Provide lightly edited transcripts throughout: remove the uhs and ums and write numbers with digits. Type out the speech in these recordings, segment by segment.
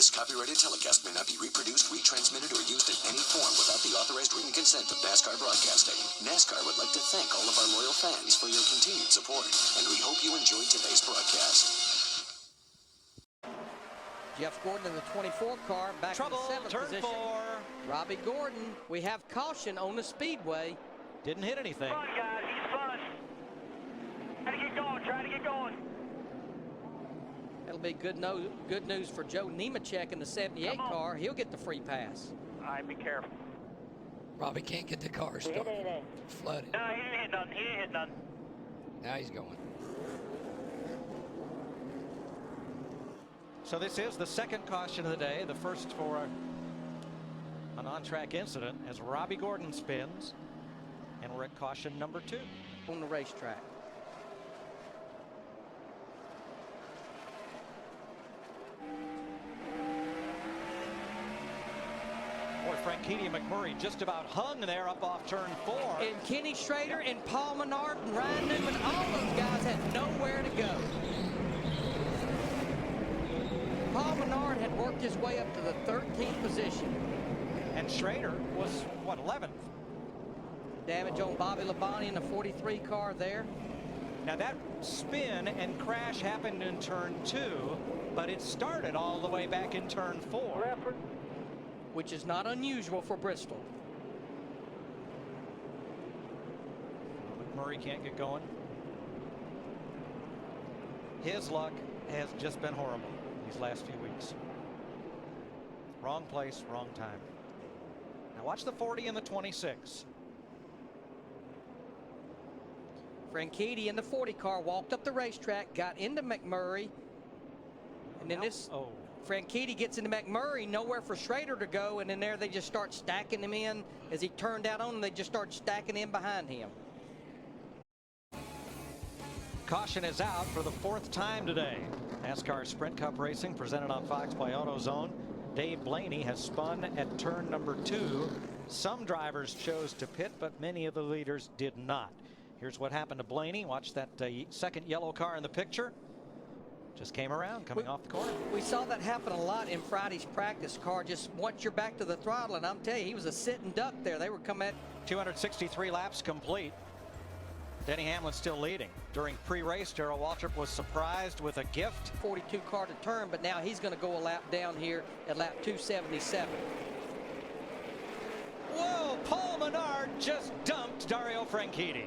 This copyrighted telecast may not be reproduced, retransmitted, or used in any form without the authorized written consent of NASCAR Broadcasting. NASCAR would like to thank all of our loyal fans for your continued support, and we hope you enjoyed today's broadcast. Jeff Gordon in the 24 car, back in the 7th turn position. 4. Robbie Gordon, we have caution on the speedway. Didn't hit anything. Fun, guys, he's fun. Try to get going, try to get going. That'll be good news for Joe Nemechek in the 78 car. He'll get the free pass. All right, be careful. Robbie can't get the car started. Flooded. No, he didn't hit nothing. He didn't hit nothing. Now he's going. So this is the second caution of the day, the first for an on-track incident as Robbie Gordon spins, and we're at caution number 2 on the racetrack. Boy, Franchitti and McMurray just about hung there up off turn 4. And Kenny Schrader and Paul Menard and Ryan Newman, all those guys had nowhere to go. Paul Menard had worked his way up to the 13th position. And Schrader was, what, 11th? Damage on Bobby Labonte in the 43 car there. Now that spin and crash happened in turn 2, but it started all the way back in turn 4. Which is not unusual for Bristol. McMurray can't get going. His luck has just been horrible these last few weeks. Wrong place, wrong time. Now watch the 40 and the 26. Franchitti in the 40 car walked up the racetrack, got into McMurray, and then Franchitti gets into McMurray, nowhere for Schrader to go, and then there they just start stacking him in. As he turned out on him, they just start stacking in behind him. Caution is out for the 4th time today. NASCAR Sprint Cup Racing presented on Fox by AutoZone. Dave Blaney has spun at turn number 2. Some drivers chose to pit, but many of the leaders did not. Here's what happened to Blaney. Watch that second yellow car in the picture. Just came around coming off the corner. We saw that happen a lot in Friday's practice car. Just once you're back to the throttle, and I'm telling you, he was a sitting duck there. They were coming at 263 laps complete. Denny Hamlin still leading. During pre-race, Darrell Waltrip was surprised with a gift. 42 car to turn, but now he's going to go a lap down here at lap 277. Whoa, Paul Menard just dumped Dario Franchitti.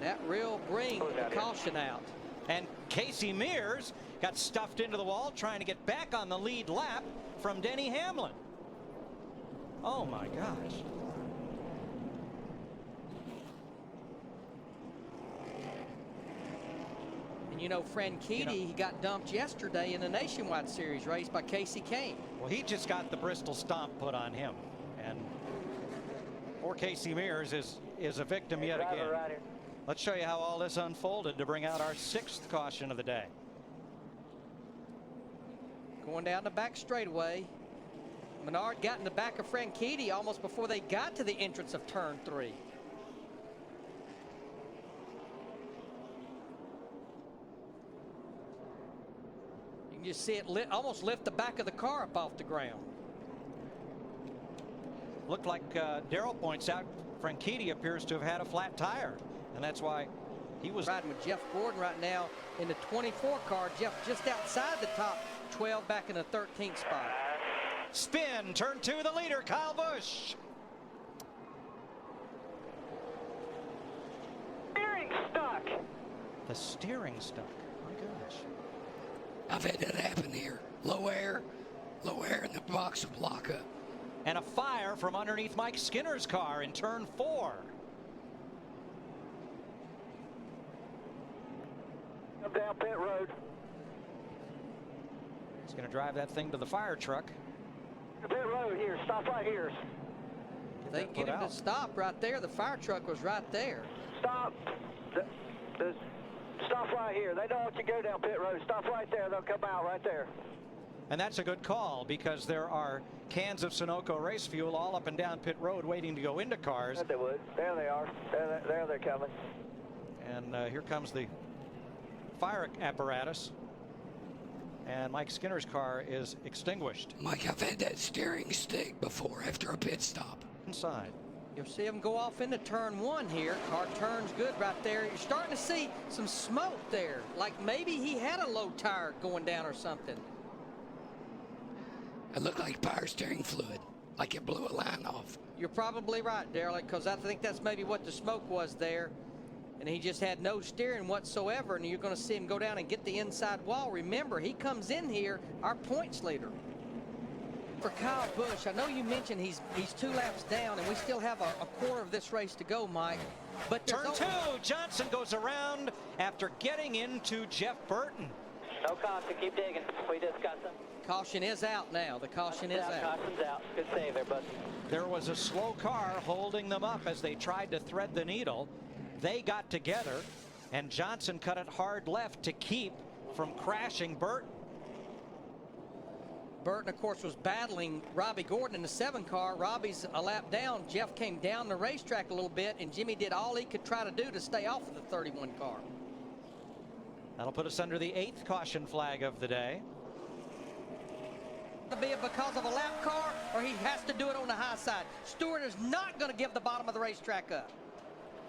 That will bring the caution out. And Casey Mears got stuffed into the wall trying to get back on the lead lap from Denny Hamlin. Oh my gosh. And you know, Franchitti, he got dumped yesterday in the Nationwide Series race by Casey Kane. Well, he just got the Bristol stomp put on him. And poor Casey Mears is a victim yet again. Let's show you how all this unfolded to bring out our 6th caution of the day. Going down the back straightaway. Menard got in the back of Franchitti almost before they got to the entrance of turn 3. You can just see it almost lift the back of the car up off the ground. Looked like Darrell points out, Franchitti appears to have had a flat tire. And that's why he was riding with Jeff Gordon right now in the 24 car. Jeff just outside the top 12, back in the 13th spot. Spin, turn 2, the leader, Kyle Busch. Steering stuck. The steering stuck. My gosh. I've had that happen here. Low air, and the box will block up. And a fire from underneath Mike Skinner's car in turn 4. Come down pit road. He's going to drive that thing to the fire truck. Pit road here. Stop right here. They get him to stop right there. The fire truck was right there. Stop. Stop right here. They don't want you to go down pit road. Stop right there. They'll come out right there. And that's a good call because there are cans of Sunoco race fuel all up and down pit road waiting to go into cars. They would. There they are. There they're coming. And here comes the fire apparatus. and Mike Skinner's car is extinguished. Mike, I've had that steering stick before after a pit stop. Inside. You'll see him go off into turn 1 here. Car turns good right there. You're starting to see some smoke there, like maybe he had a low tire going down or something. It looked like power steering fluid, like it blew a line off. You're probably right, Darrell, because I think that's maybe what the smoke was there. And he just had no steering whatsoever, and you're going to see him go down and get the inside wall. Remember, he comes in here, our points leader. For Kyle Busch, I know you mentioned he's 2 laps down, and we still have a quarter of this race to go, Mike. But Turn 2, Johnson goes around after getting into Jeff Burton. No caution, keep digging. We discussed them. Caution is out now. The caution is out. Caution's out. Good save there, bud. There was a slow car holding them up as they tried to thread the needle. They got together, and Johnson cut it hard left to keep from crashing Burton. Burton, of course, was battling Robbie Gordon in the 7 car. Robbie's a lap down. Jeff came down the racetrack a little bit, and Jimmy did all he could try to do to stay off of the 31 car. That'll put us under the 8th caution flag of the day. To be it because of a lap car, or he has to do it on the high side. Stewart is not going to give the bottom of the racetrack up.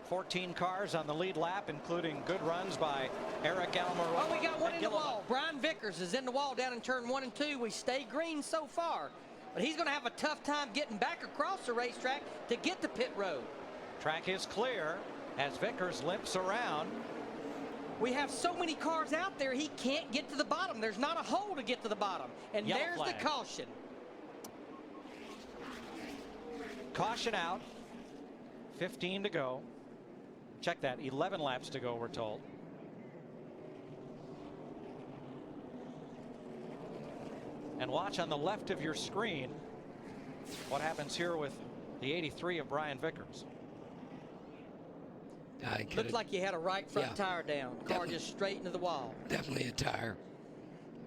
14 cars on the lead lap, including good runs by Eric Almirola. Oh, we got one in the wall. Brian Vickers is in the wall down in turn 1 and 2. We stay green so far, but he's going to have a tough time getting back across the racetrack to get to pit road. Track is clear as Vickers limps around. We have so many cars out there, he can't get to the bottom. There's not a hole to get to the bottom. And Yellow there's flag. the caution. Caution out. 15 to go. Check that, 11 laps to go, we're told. And watch on the left of your screen what happens here with the 83 of Brian Vickers. Looked like you had a right front tire down. Car Definitely. just straight into the wall. Definitely a tire.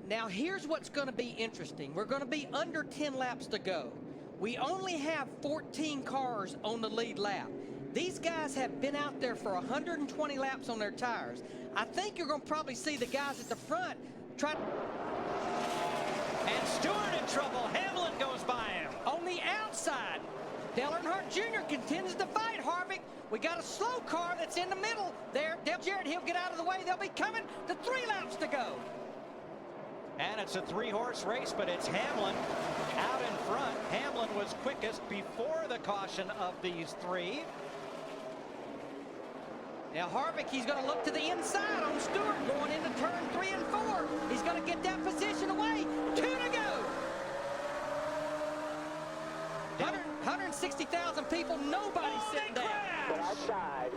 Now here's what's going to be interesting. We're going to be under 10 laps to go. We only have 14 cars on the lead lap. These guys have been out there for 120 laps on their tires. I think you're going to probably see the guys at the front try to... And Stewart in trouble. Hamlin goes by him. On the outside, Dale Earnhardt Jr. continues to fight Harvick. We got a slow car that's in the middle there. Dale Jarrett, he'll get out of the way. They'll be coming to 3 laps to go. And it's a 3-horse race, but it's Hamlin out in front. Hamlin was quickest before the caution of these 3. Now Harvick, he's going to look to the inside on Stewart going into turn 3 and 4. He's going to get that position away. 2 to go. 160,000 people, nobody's sitting down. Outside.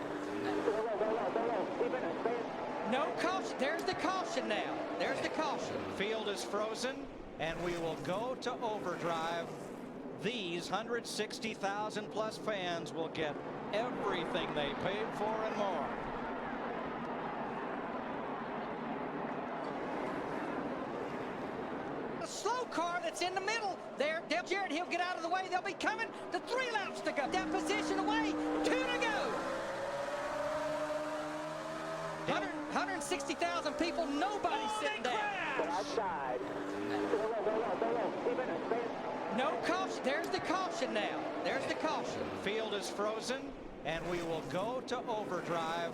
No caution. There's the caution now. There's the caution. Field is frozen, and we will go to overdrive. These 160,000 plus fans will get everything they paid for and more. A slow car that's in the middle there. Dale Jarrett, he'll get out of the way. They'll be coming to 3 laps to go. That position away. 2 to go. 160,000 people, nobody's sitting down. Outside. No caution. There's the caution now. There's the caution. Field is frozen, and we will go to overdrive.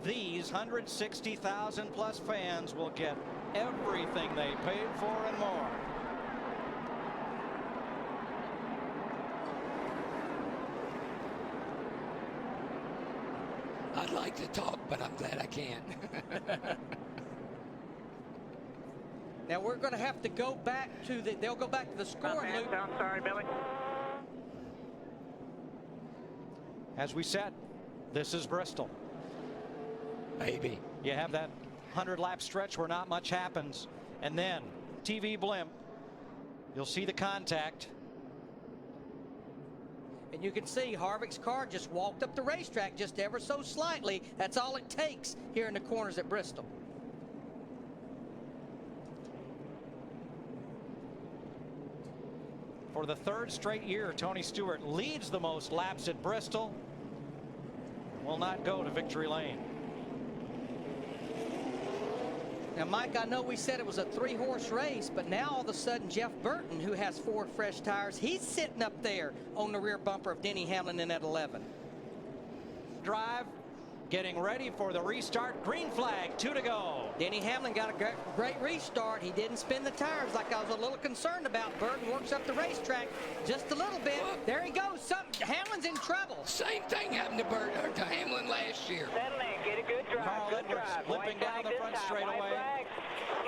These 160,000 plus fans will get everything they paid for and more. I'd like to talk, but I'm glad I can't. Now we're going to have to go back to the, they'll go back to the scoring loop. I'm sorry, Billy. As we said, this is Bristol. Maybe. You have that 100-lap stretch where not much happens, and then TV blimp, you'll see the contact. And you can see Harvick's car just walked up the racetrack just ever so slightly. That's all it takes here in the corners at Bristol. For the 3rd straight year, Tony Stewart leads the most laps at Bristol. Will not go to victory lane. Now, Mike, I know we said it was a 3-horse race, but now all of a sudden Jeff Burton, who has 4 fresh tires, he's sitting up there on the rear bumper of Denny Hamlin in that 11. Drive, getting ready for the restart. Green flag, 2 to go. Denny Hamlin got a great restart. He didn't spin the tires like I was a little concerned about. Burton works up the racetrack just a little bit. There he goes. Hamlin's in trouble. Same thing happened to to Hamlin last year. Settle in, get a good drive. Carl good Edwards drive. limping down the front straightaway.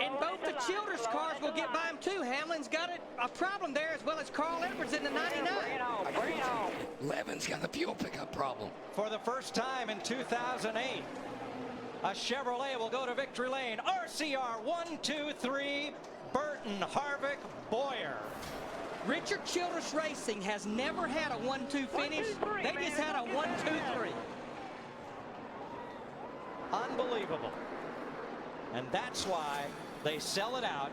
And both the Childress cars will get by him too. Hamlin's got a problem there, as well as Carl Edwards in the 99. Bring it on, bring it on. Levin's got a fuel pickup problem. For the first time in 2008, a Chevrolet will go to victory lane. RCR 1, 2, 3. Burton, Harvick, Boyer. Richard Childress Racing has never had a 1-2 finish. They just had a 1-2-3. Unbelievable. And that's why they sell it out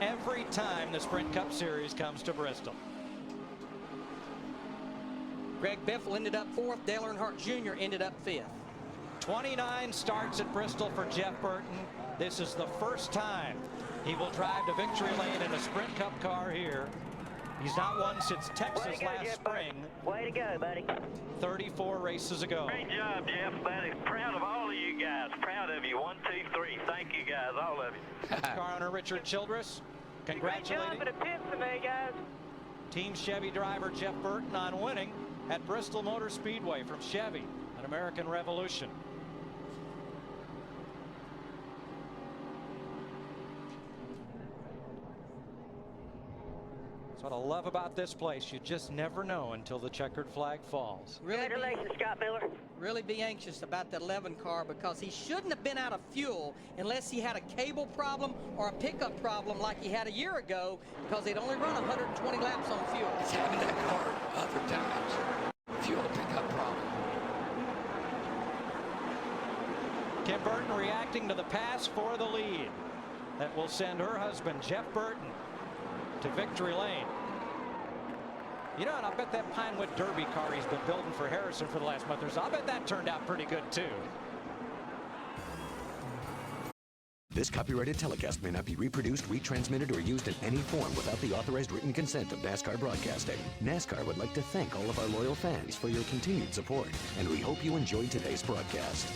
every time the Sprint Cup Series comes to Bristol. Greg Biffle ended up 4th. Dale Earnhardt Jr. ended up 5th. 29 starts at Bristol for Jeff Burton. This is the first time he will drive to victory lane in a Sprint Cup car here. He's not won since Texas last spring. Way to go, buddy. 34 races ago. Great job, Jeff, buddy. Proud of all of you guys. Proud of you. 1, 2, 3. Thank you, guys, all of you. Car owner Richard Childress, Great congratulating job in the pits today, guys. Team Chevy driver Jeff Burton on winning at Bristol Motor Speedway from Chevy, an American Revolution. That's what I love about this place. You just never know until the checkered flag falls. Congratulations, Scott Miller. Really be anxious about that 11 car, because he shouldn't have been out of fuel unless he had a cable problem or a pickup problem like he had a year ago, because they'd only run 120 laps on fuel. He's having that car other times. Fuel pickup problem. Kim Burton reacting to the pass for the lead. That will send her husband, Jeff Burton, to victory lane. You know, and I bet that Pinewood Derby car he's been building for Harrison for the last month or so, I bet that turned out pretty good too. This copyrighted telecast may not be reproduced, retransmitted, or used in any form without the authorized written consent of NASCAR Broadcasting. NASCAR would like to thank all of our loyal fans for your continued support, and we hope you enjoyed today's broadcast.